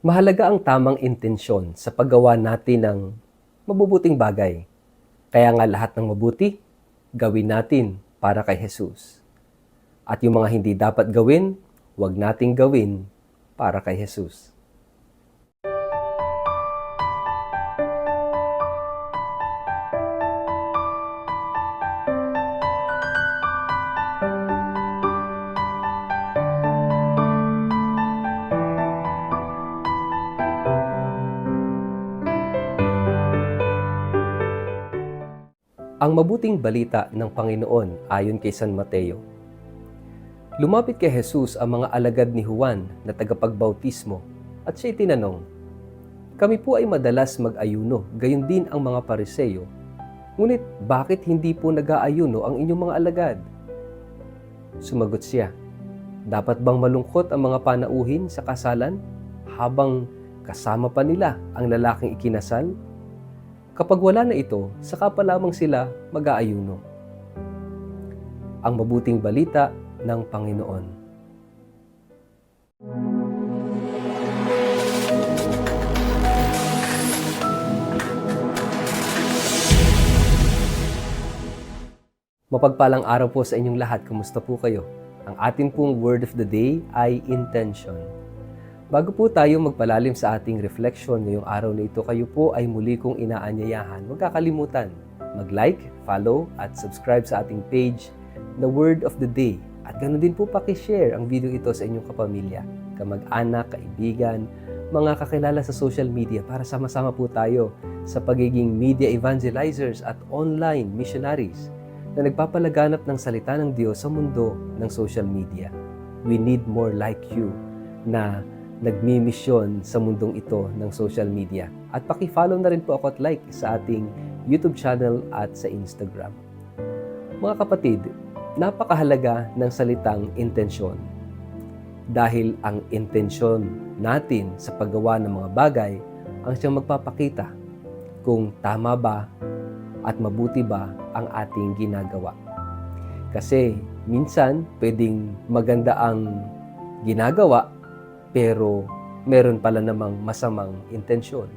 Mahalaga ang tamang intensyon sa paggawa natin ng mabubuting bagay. Kaya nga lahat ng mabuti, gawin natin para kay Jesus. At yung mga hindi dapat gawin, huwag nating gawin para kay Jesus. Ang mabuting balita ng Panginoon ayon kay San Mateo. Lumapit kay Jesus ang mga alagad ni Juan na tagapagbautismo at siya tinanong, "Kami po ay madalas mag-ayuno, gayon din ang mga Pariseo. Ngunit bakit hindi po nag-aayuno ang inyong mga alagad?" Sumagot siya, "Dapat bang malungkot ang mga panauhin sa kasalan habang kasama pa nila ang lalaking ikinasal? Kapag wala na ito, saka pa lamang sila mag-aayuno." Ang mabuting balita ng Panginoon. Mapagpalang araw po sa inyong lahat. Kumusta po kayo? Ang atin pong word of the day ay intention. Bago po tayo magpalalim sa ating reflection ngayong araw na ito, kayo po ay muli kong inaanyayahan. Huwag kakalimutan mag-like, follow, at subscribe sa ating page, The Word of the Day. At ganoon din po pakishare ang video ito sa inyong kapamilya, kamag-anak, kaibigan, mga kakilala sa social media para sama-sama po tayo sa pagiging media evangelizers at online missionaries na nagpapalaganap ng salita ng Diyos sa mundo ng social media. We need more like you na nagmi-mission sa mundong ito ng social media. At paki-follow na rin po ako at like sa ating YouTube channel at sa Instagram. Mga kapatid, napakahalaga ng salitang intensyon. Dahil ang intensyon natin sa paggawa ng mga bagay ang siyang magpapakita kung tama ba at mabuti ba ang ating ginagawa. Kasi minsan pwedeng maganda ang ginagawa pero meron pala namang masamang intensyon.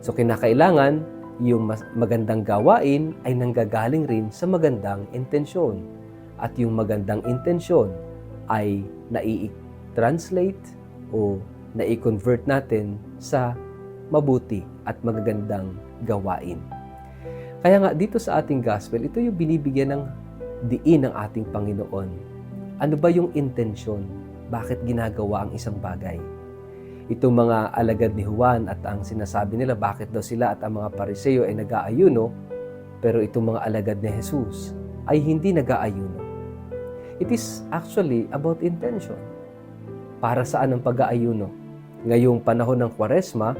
So kinakailangan yung magandang gawain ay nanggagaling rin sa magandang intensyon. At yung magandang intensyon ay nai-translate o nai-convert natin sa mabuti at magagandang gawain. Kaya nga dito sa ating gospel, ito yung binibigyan ng diin ng ating Panginoon. Ano ba yung intensyon? Bakit ginagawa ang isang bagay? Itong mga alagad ni Juan at ang sinasabi nila bakit daw sila at ang mga Pariseo ay nag-aayuno, pero itong mga alagad ni Jesus ay hindi nag-aayuno. It is actually about intention. Para saan ang pag-aayuno? Ngayong panahon ng Kwaresma,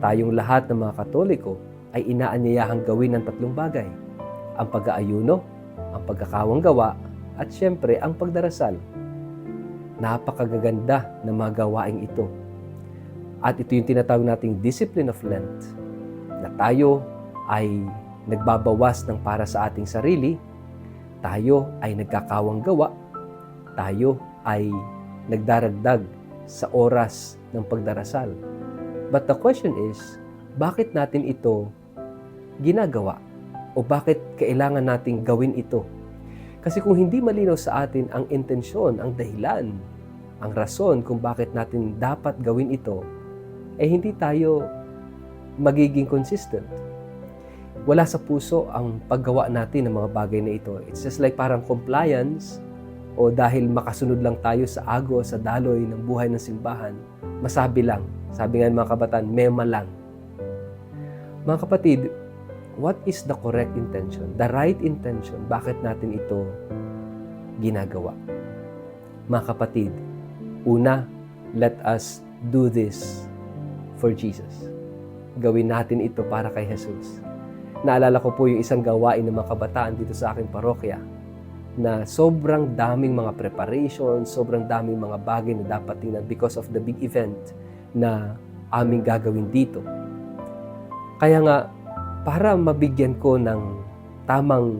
tayong lahat ng mga Katoliko ay inaanyayahang gawin ng tatlong bagay. Ang pag-aayuno, ang pagkakawanggawa, at syempre ang pagdarasal. Napakagaganda ng mga gawaing ito. At ito yung tinatawag nating discipline of Lent, na tayo ay nagbabawas ng para sa ating sarili, tayo ay nagkakawang gawa, tayo ay nagdaragdag sa oras ng pagdarasal. But the question is, bakit natin ito ginagawa? O bakit kailangan nating gawin ito? Kasi kung hindi malinaw sa atin ang intensyon, ang dahilan, ang rason kung bakit natin dapat gawin ito, eh hindi tayo magiging consistent. Wala sa puso ang paggawa natin ng mga bagay na ito. It's just like parang compliance o dahil makasunod lang tayo sa agos, sa daloy ng buhay ng simbahan, masabi lang. Sabi nga ng mga kabataan, mema lang. Mga kapatid, what is the correct intention? The right intention, bakit natin ito ginagawa? Mga kapatid, una, let us do this for Jesus. Gawin natin ito para kay Jesus. Naalala ko po yung isang gawain ng mga kabataan dito sa aking parokya na sobrang daming mga preparation, sobrang daming mga bagay na dapat tingnan because of the big event na aming gagawin dito. Kaya nga, para mabigyan ko ng tamang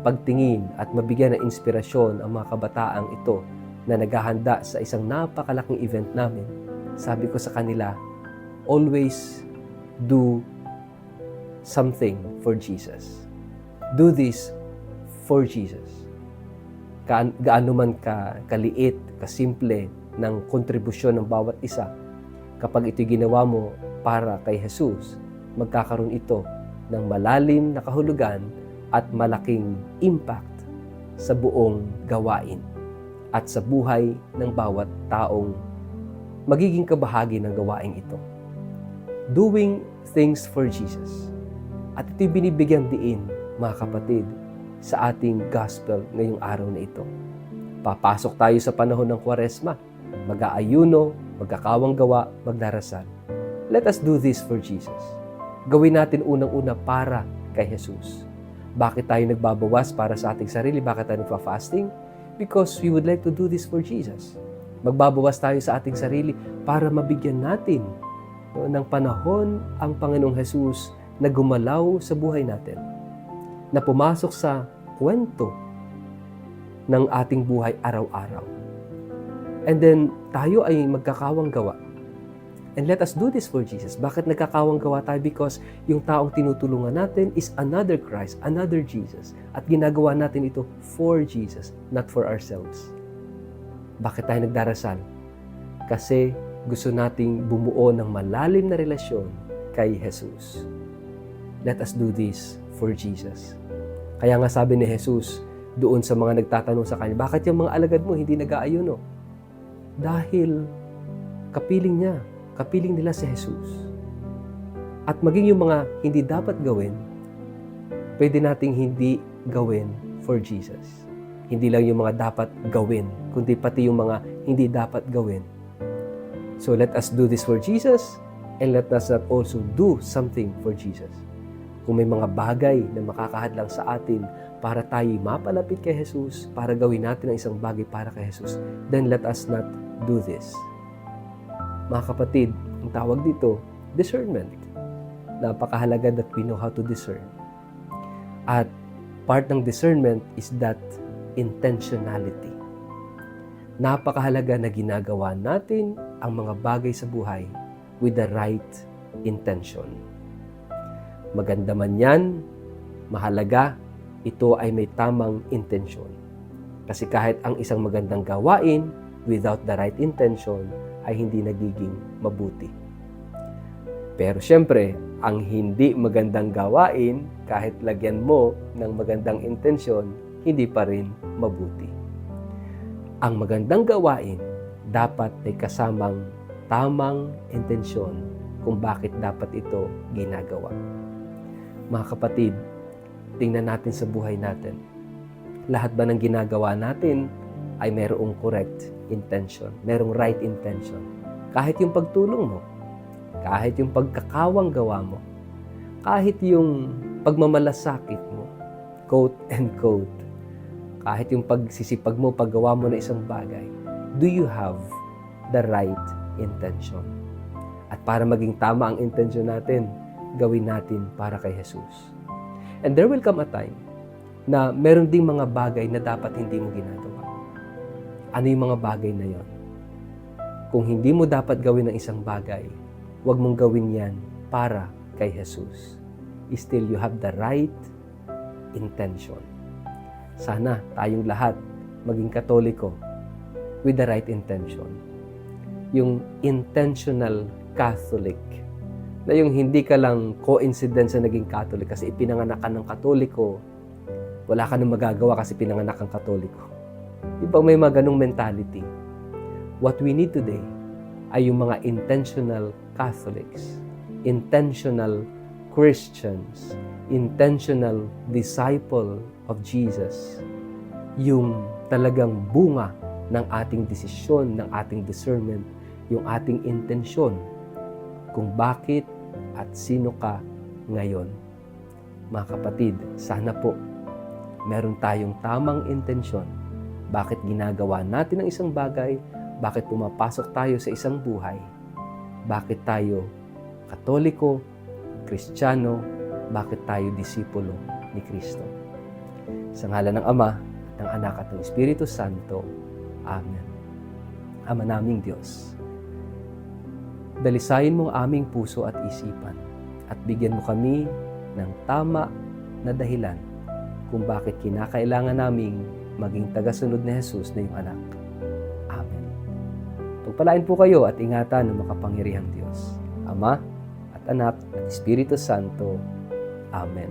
pagtingin at mabigyan ng inspirasyon ang mga kabataang ito na naghahanda sa isang napakalaking event namin, sabi ko sa kanila, always do something for Jesus. Do this for Jesus. Gaano man kaliit, kasimple ng kontribusyon ng bawat isa, kapag ito'y ginawa mo para kay Jesus, magkakaroon ito ng malalim na kahulugan at malaking impact sa buong gawain at sa buhay ng bawat taong magiging kabahagi ng gawain ito. Doing things for Jesus. At ito'y binibigyang diin, mga kapatid, sa ating gospel ngayong araw na ito. Papasok tayo sa panahon ng Kwaresma. Mag-aayuno, magkakawang gawa, magdarasal. Let us do this for Jesus. Gawin natin unang-una para kay Jesus. Bakit tayo nagbabawas para sa ating sarili? Bakit tayo nagpa-fasting? Because we would like to do this for Jesus. Magbabawas tayo sa ating sarili para mabigyan natin ng panahon ang Panginoong Jesus na gumalaw sa buhay natin, na pumasok sa kwento ng ating buhay araw-araw. And then, tayo ay magkakawang gawa. And let us do this for Jesus. Bakit nagkakawang gawa tayo? Because yung taong tinutulungan natin is another Christ, another Jesus. At ginagawa natin ito for Jesus, not for ourselves. Bakit tayo nagdarasal? Kasi gusto nating bumuo ng malalim na relasyon kay Jesus. Let us do this for Jesus. Kaya nga sabi ni Jesus doon sa mga nagtatanong sa kanya, bakit yung mga alagad mo hindi nag-aayuno? Dahil kapiling niya, kapiling nila si Jesus. At maging yung mga hindi dapat gawin, pwede nating hindi gawin for Jesus. Hindi lang yung mga dapat gawin, kundi pati yung mga hindi dapat gawin. So let us do this for Jesus, and let us not also do something for Jesus. Kung may mga bagay na makakahadlang sa atin para tayo mapalapit kay Jesus, para gawin natin ang isang bagay para kay Jesus, then let us not do this. Mga kapatid, ang tawag dito, discernment. Napakahalaga that we know how to discern. At part ng discernment is that intentionality. Napakahalaga na ginagawa natin ang mga bagay sa buhay with the right intention. Maganda man yan, mahalaga, ito ay may tamang intensyon. Kasi kahit ang isang magandang gawain without the right intention ay hindi nagiging mabuti. Pero syempre, ang hindi magandang gawain, kahit lagyan mo ng magandang intensyon, hindi pa rin mabuti. Ang magandang gawain, dapat may kasamang tamang intensyon kung bakit dapat ito ginagawa. Mga kapatid, tingnan natin sa buhay natin. Lahat ba ng ginagawa natin ay mayroong correct intention, mayroong right intention? Kahit yung pagtulong mo, kahit yung pagkakawang gawa mo, kahit yung pagmamalasakit mo, quote and quote, kahit yung pagsisipag mo, paggawa mo na isang bagay, do you have the right intention? At para maging tama ang intention natin, gawin natin para kay Jesus. And there will come a time na meron ding mga bagay na dapat hindi mo ginagawa. Ano yung mga bagay na yon? Kung hindi mo dapat gawin ang isang bagay, huwag mong gawin yan para kay Jesus. Still, you have the right intention. Sana tayong lahat maging Katoliko with the right intention. Yung intentional Catholic. Na yung hindi ka lang coincidence na naging Catholic kasi ipinanganak ka ng Katoliko, wala ka nang magagawa kasi pinanganak kang Katoliko. Iba may mga ganong mentality. What we need today ay yung mga intentional Catholics, intentional Christians, intentional disciple of Jesus. Yung talagang bunga ng ating desisyon, ng ating discernment, yung ating intensyon kung bakit at sino ka ngayon. Mga kapatid, sana po meron tayong tamang intensyon. Bakit ginagawa natin ang isang bagay? Bakit pumapasok tayo sa isang buhay? Bakit tayo Katoliko, Kristiyano? Bakit tayo disipulo ni Kristo? Sa ngalan ng Ama, ng Anak at ng Espiritu Santo. Amen. Ama naming Diyos, Dalisayin mo ang aming puso at isipan at bigyan mo kami ng tama na dahilan kung bakit kinakailangan naming maging tagasunod ni Jesus na iyong anak. Amen. Pagpalain po kayo at ingatan ng makapangyarihang Diyos, Ama at Anak at Espiritu Santo. Amen.